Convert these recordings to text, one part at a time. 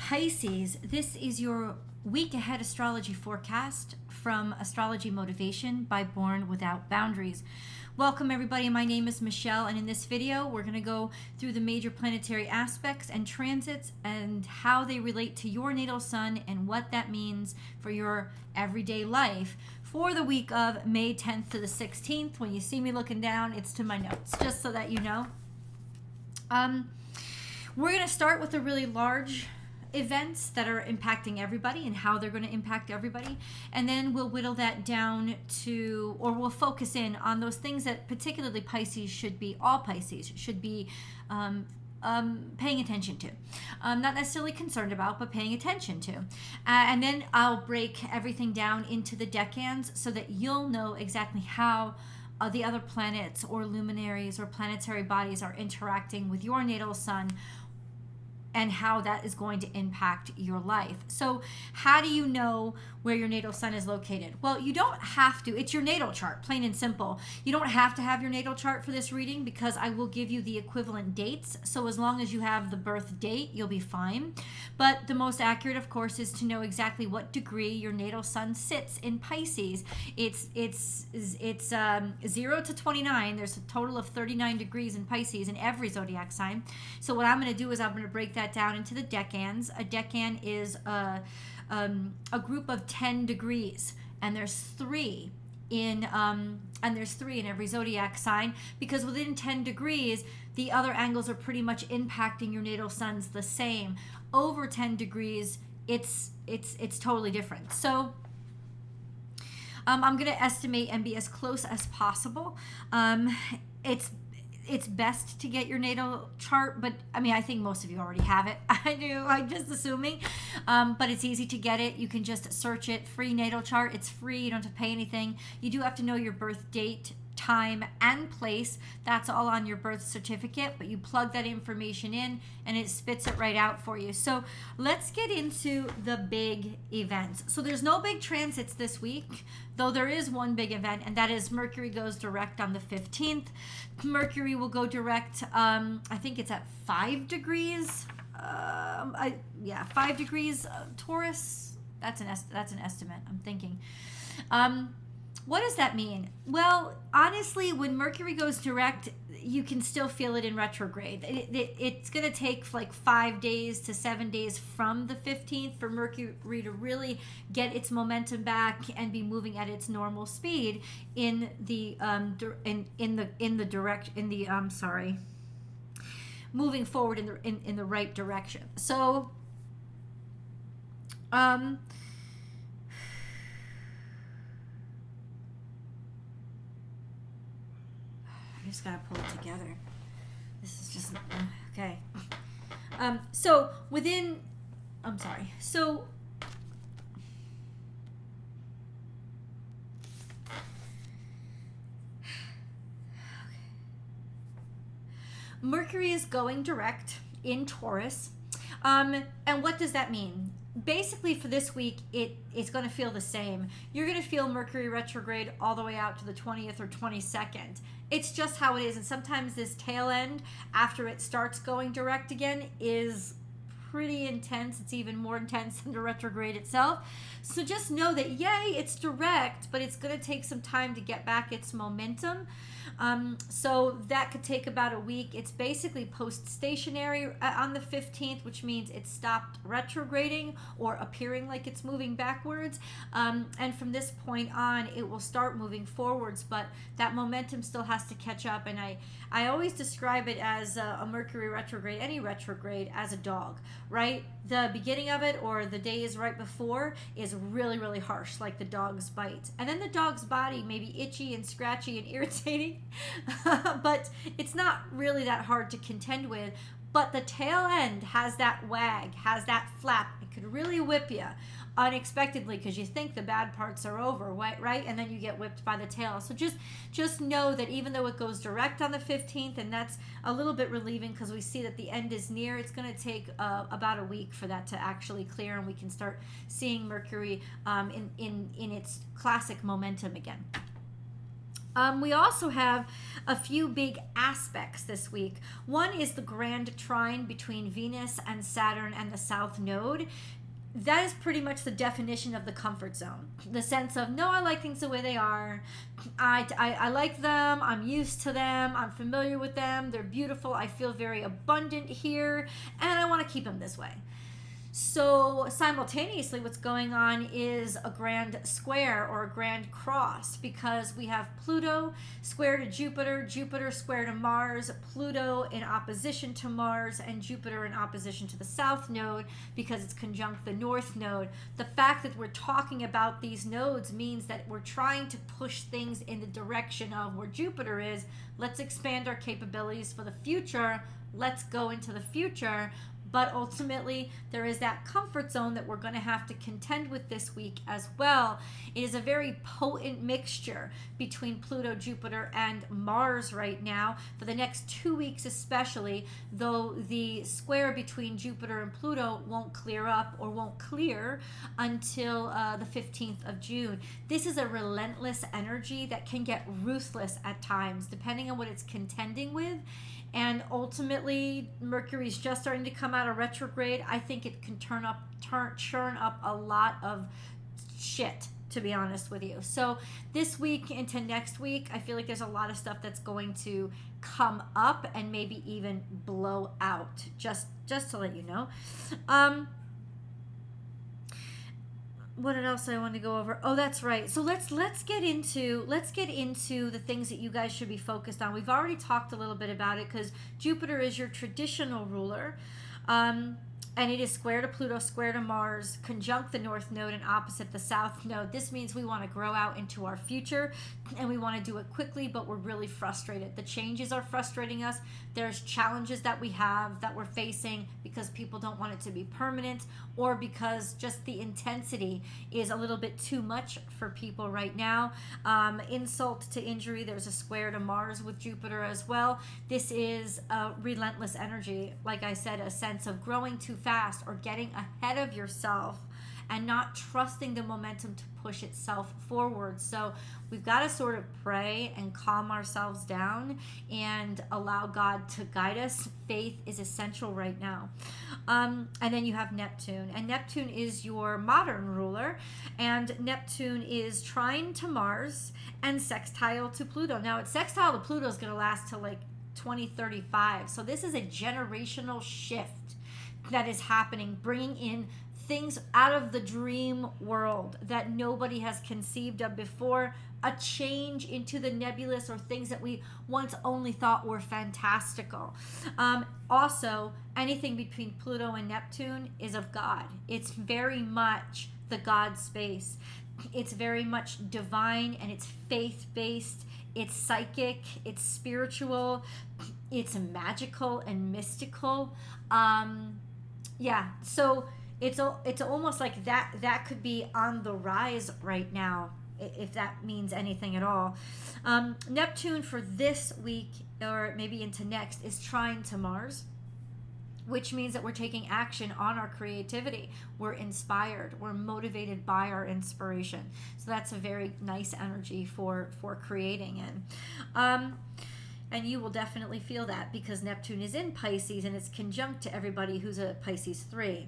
Pisces, this is your week ahead astrology forecast from Astrology Motivation by Born Without Boundaries. Welcome everybody, my name is Michelle, and in this video we're going to go through the major planetary aspects and transits and how they relate to your natal sun and what that means for your everyday life for the week of May 10th to the 16th. When you see me looking down, it's to my notes, just so that you know. We're going to start with the really large events that are impacting everybody and how they're going to impact everybody, and then we'll whittle that down to, or we'll focus in on those things that particularly Pisces should be, all Pisces should be paying attention to, not necessarily concerned about, but paying attention to, and then I'll break everything down into the decans so that you'll know exactly how the other planets or luminaries or planetary bodies are interacting with your natal sun and how that is going to impact your life. So how do you know where your natal sun is located? Well, you don't have to. It's your natal chart, plain and simple. You don't have to have your natal chart for this reading because I will give you the equivalent dates. So as long as you have the birth date, you'll be fine. But the most accurate, of course, is to know exactly what degree your natal sun sits in Pisces. It's 0 to 29. There's a total of 39 degrees in Pisces in every zodiac sign. So what I'm going to do is I'm going to break that down into the decans. A decan is a group of 10 degrees, and there's three in every zodiac sign, because within 10 degrees the other angles are pretty much impacting your natal suns the same. Over 10 degrees it's totally different. So I'm going to estimate and be as close as possible. It's best to get your natal chart, but I mean, I think most of you already have it. I'm just assuming, but it's easy to get it. You can just search it, free natal chart. It's free, you don't have to pay anything. You do have to know your birth date, time, and place. That's all on your birth certificate, but you plug that information in and it spits it right out for you. So let's get into the big events. So there's no big transits this week, though there is one big event, and that is Mercury goes direct on the 15th. Mercury will go direct, I think it's at 5 degrees. 5 degrees Taurus. That's an estimate, I'm thinking. What does that mean? Well, honestly, when Mercury goes direct, you can still feel it in retrograde. It's going to take like 5 days to 7 days from the 15th for Mercury to really get its momentum back and be moving at its normal speed in the moving forward in the right direction. So I just gotta pull it together. This is just okay. So Mercury is going direct in Taurus, and what does that mean? Basically, for this week, it's going to feel the same. You're going to feel Mercury retrograde all the way out to the 20th or 22nd. It's just how it is. And sometimes this tail end, after it starts going direct again, is pretty intense. It's even more intense than the retrograde itself. So just know that, yay, it's direct, but it's going to take some time to get back its momentum. So that could take about a week. It's basically post-stationary on the 15th, which means it stopped retrograding or appearing like it's moving backwards. And from this point on, it will start moving forwards, but that momentum still has to catch up. And I always describe it as a Mercury retrograde, any retrograde, as a dog, right? The beginning of it, or the days right before, is really, really harsh, like the dog's bite. And then the dog's body may be itchy and scratchy and irritating, but it's not really that hard to contend with. But the tail end has that wag, has that flap. It could really whip you unexpectedly because you think the bad parts are over, right? And then you get whipped by the tail. So just know that even though it goes direct on the 15th, and that's a little bit relieving because we see that the end is near, it's going to take about a week for that to actually clear, and we can start seeing Mercury in its classic momentum again. We also have a few big aspects this week. One is the grand trine between Venus and Saturn and the South Node. That is pretty much the definition of the comfort zone. The sense of, no, I like things the way they are. I like them. I'm used to them. I'm familiar with them. They're beautiful. I feel very abundant here. And I want to keep them this way. So simultaneously, what's going on is a grand square or a grand cross, because we have Pluto square to Jupiter, Jupiter square to Mars, Pluto in opposition to Mars, and Jupiter in opposition to the South Node because it's conjunct the North Node. The fact that we're talking about these nodes means that we're trying to push things in the direction of where Jupiter is. Let's expand our capabilities for the future. Let's go into the future. But ultimately, there is that comfort zone that we're going to have to contend with this week as well. It is a very potent mixture between Pluto, Jupiter, and Mars right now, for the next 2 weeks especially, though the square between Jupiter and Pluto won't clear up or won't clear until the 15th of June. This is a relentless energy that can get ruthless at times, depending on what it's contending with. And ultimately, Mercury's just starting to come out of retrograde. I think it can churn up a lot of shit, to be honest with you. So this week into next week, I feel like there's a lot of stuff that's going to come up and maybe even blow out, just to let you know. What else I want to go over? Oh, that's right. So let's get into the things that you guys should be focused on. We've already talked a little bit about it because Jupiter is your traditional ruler. And it is square to Pluto, square to Mars, conjunct the North Node, and opposite the South Node. This means we want to grow out into our future, and we want to do it quickly, but we're really frustrated. The changes are frustrating us. There's challenges that we have that we're facing because people don't want it to be permanent, or because just the intensity is a little bit too much for people right now. Insult to injury, there's a square to Mars with Jupiter as well. This is a relentless energy. Like I said, a sense of growing too fast or getting ahead of yourself and not trusting the momentum to push itself forward. So we've got to sort of pray and calm ourselves down and allow God to guide us. Faith is essential right now. And then you have Neptune, and Neptune is your modern ruler, and Neptune is trine to Mars and sextile to Pluto. Now, it's sextile to Pluto is going to last till like 2035. So this is a generational shift that is happening, bringing in things out of the dream world that nobody has conceived of before, a change into the nebulous or things that we once only thought were fantastical. Also, anything between Pluto and Neptune is of God. It's very much the God space. It's very much divine, and it's faith-based. It's psychic, it's spiritual, it's magical and mystical. So it's almost like that could be on the rise right now, if that means anything at all. Neptune for this week, or maybe into next, is trine to Mars, which means that we're taking action on our creativity. We're inspired. We're motivated by our inspiration. So that's a very nice energy for creating in. And you will definitely feel that because Neptune is in Pisces, and it's conjunct to everybody who's a Pisces 3.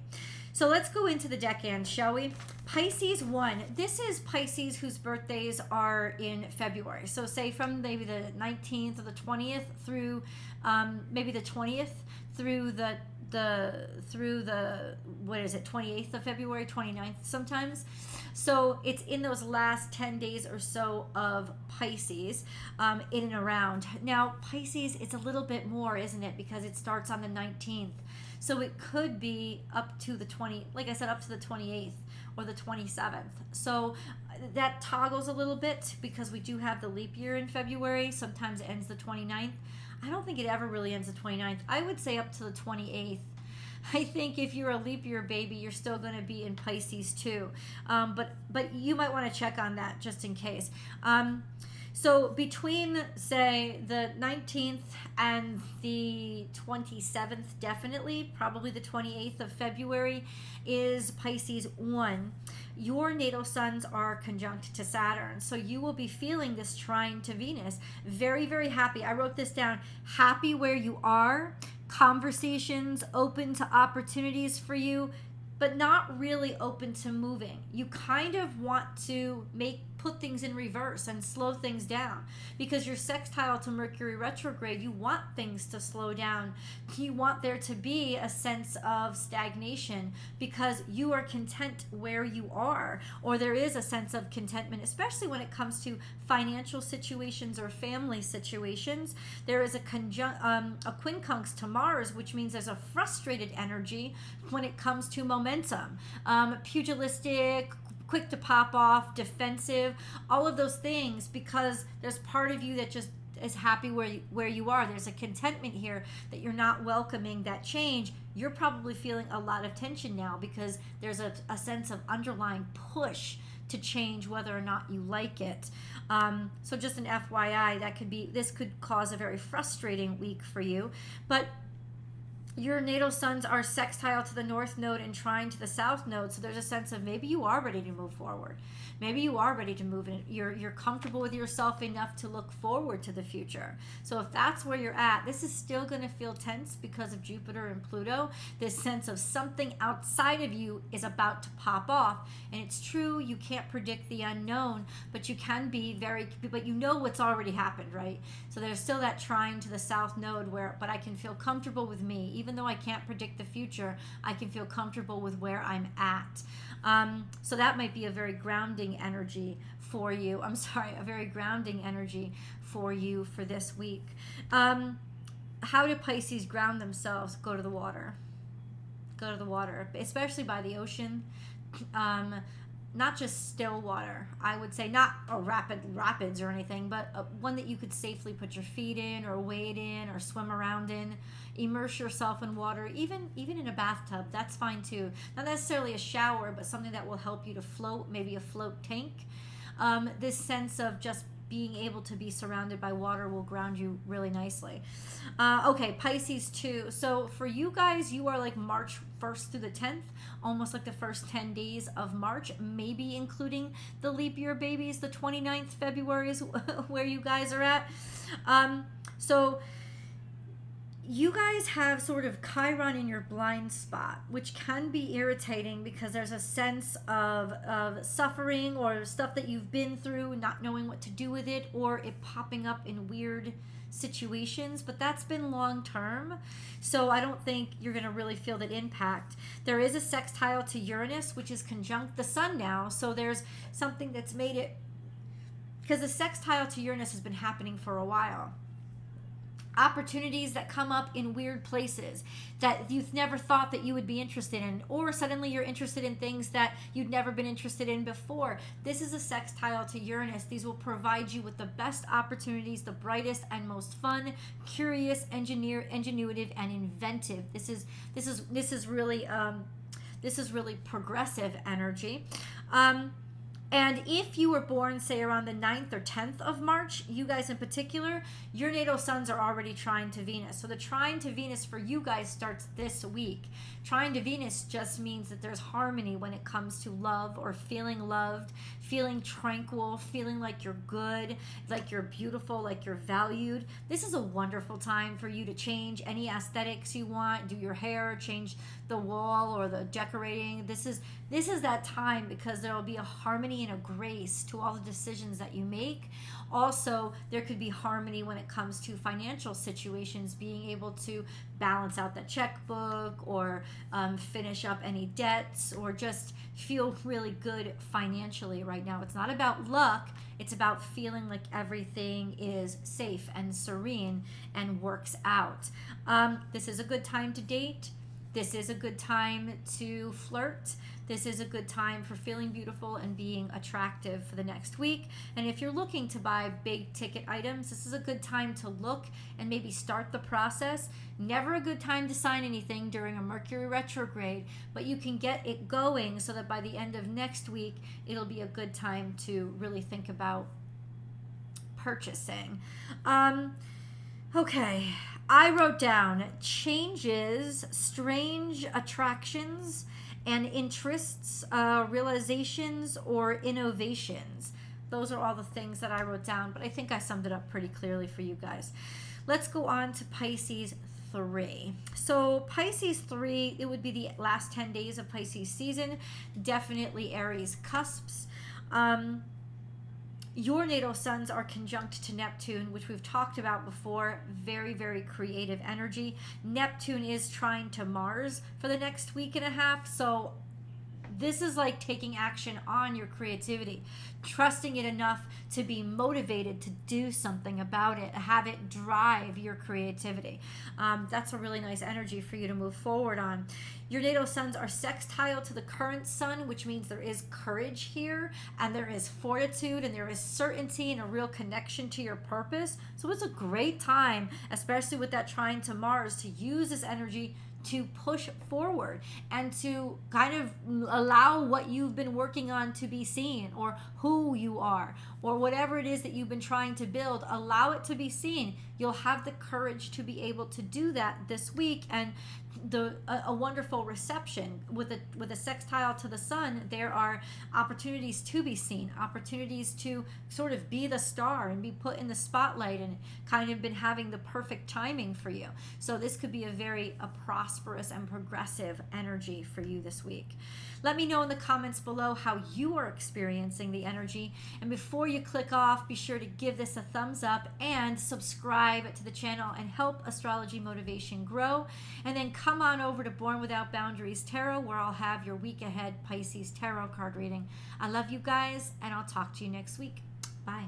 So let's go into the decan, shall we? Pisces 1. This is Pisces whose birthdays are in February. So say from maybe the 19th or the 20th through maybe the 20th through the 28th of February, 29th sometimes. So it's in those last 10 days or so of Pisces, in and around. Now, Pisces, it's a little bit more, isn't it? Because it starts on the 19th. So it could be up to the 28th or the 27th. So that toggles a little bit because we do have the leap year in February. Sometimes it ends the 29th. I don't think it ever really ends the 29th. I would say up to the 28th. I think if you're a leap year baby, you're still going to be in Pisces too. But you might want to check on that just in case. So between, say, the 19th and the 27th, definitely, probably the 28th of February, is Pisces 1. Your natal suns are conjunct to Saturn. So you will be feeling this trine to Venus. Very, very happy. I wrote this down. Happy where you are. Conversations open to opportunities for you, but not really open to moving. You kind of want to put things in reverse and slow things down, because you're sextile to Mercury retrograde. You want things to slow down. You want there to be a sense of stagnation because you are content where you are, or there is a sense of contentment, especially when it comes to financial situations or family situations. There is a quincunx to Mars, which means there's a frustrated energy when it comes to momentum, pugilistic, quick to pop off, defensive, all of those things, because there's part of you that just is happy where you are. There's a contentment here that you're not welcoming that change. You're probably feeling a lot of tension now because there's a sense of underlying push to change whether or not you like it. So just an FYI, this could cause a very frustrating week for you. But your natal suns are sextile to the north node and trine to the south node, so there's a sense of maybe you are ready to move forward. Maybe you are ready to move in. You're comfortable with yourself enough to look forward to the future. So if that's where you're at, this is still going to feel tense because of Jupiter and Pluto. This sense of something outside of you is about to pop off. And it's true, you can't predict the unknown, but you can be but you know what's already happened, right? So there's still that trine to the south node but I can feel comfortable with me. Even though I can't predict the future, I can feel comfortable with where I'm at. So that might be a very grounding energy for you. A very grounding energy for you for this week. How do Pisces ground themselves? Go to the water. Go to the water, especially by the ocean. Not just still water, I would say, not a rapids or anything, but one that you could safely put your feet in or wade in or swim around in. Immerse yourself in water, even in a bathtub, that's fine too. Not necessarily a shower, but something that will help you to float, maybe a float tank. This sense of just being able to be surrounded by water will ground you really nicely. Okay, Pisces 2. So for you guys, you are like March 1st through the 10th, almost like the first 10 days of March, maybe including the leap year babies. The 29th February is where you guys are at. So you guys have sort of Chiron in your blind spot, which can be irritating because there's a sense of suffering or stuff that you've been through, not knowing what to do with it, or it popping up in weird situations, but that's been long term, so I don't think you're going to really feel that impact. There is a sextile to Uranus, which is conjunct the sun now, so there's something that's made it, because the sextile to Uranus has been happening for a while. Opportunities that come up in weird places that you've never thought that you would be interested in, or suddenly you're interested in things that you'd never been interested in before. This is a sextile to Uranus. These will provide you with the best opportunities, the brightest and most fun, curious, ingenuitive, and inventive. This is really progressive energy. And if you were born, say, around the 9th or 10th of March, you guys in particular, your natal suns are already trine to Venus. So the trine to Venus for you guys starts this week. Trine to Venus just means that there's harmony when it comes to love or feeling loved, feeling tranquil, feeling like you're good, like you're beautiful, like you're valued. This is a wonderful time for you to change any aesthetics you want, do your hair, change the wall or the decorating. This is that time because there will be a harmony and a grace to all the decisions that you make. Also, there could be harmony when it comes to financial situations, being able to balance out the checkbook or finish up any debts or just feel really good financially right now. It's not about luck. It's about feeling like everything is safe and serene and works out. This is a good time to date. This is a good time to flirt. This is a good time for feeling beautiful and being attractive for the next week. And if you're looking to buy big ticket items, this is a good time to look and maybe start the process. Never a good time to sign anything during a Mercury retrograde, but you can get it going so that by the end of next week, it'll be a good time to really think about purchasing. Okay, I wrote down changes, strange attractions, and interests, realizations, or innovations. Those are all the things that I wrote down, but I think I summed it up pretty clearly for you guys. Let's go on to Pisces 3. So Pisces 3, it would be the last 10 days of Pisces season. Definitely Aries cusps. Your natal suns are conjunct to Neptune, which we've talked about before. Very, very creative energy. Neptune is trine to Mars for the next week and a half. So this is like taking action on your creativity, trusting it enough to be motivated to do something about it, have it drive your creativity. That's a really nice energy for you to move forward on. Your natal suns are sextile to the current sun, which means there is courage here, and there is fortitude, and there is certainty and a real connection to your purpose. So it's a great time, especially with that trine to Mars, to use this energy to push forward and to kind of allow what you've been working on to be seen, or who you are, or whatever it is that you've been trying to build, allow it to be seen. You'll have the courage to be able to do that this week, and a wonderful reception with a sextile to the sun. There are opportunities to be seen, opportunities to sort of be the star and be put in the spotlight, and kind of been having the perfect timing for you. So this could be a prosperous and progressive energy for you this week. Let me know in the comments below how you are experiencing the energy. And before you click off, be sure to give this a thumbs up and subscribe to the channel and help astrology motivation grow. And then come on over to Born Without Boundaries Tarot, where I'll have your week ahead Pisces tarot card reading. I love you guys, and I'll talk to you next week. Bye.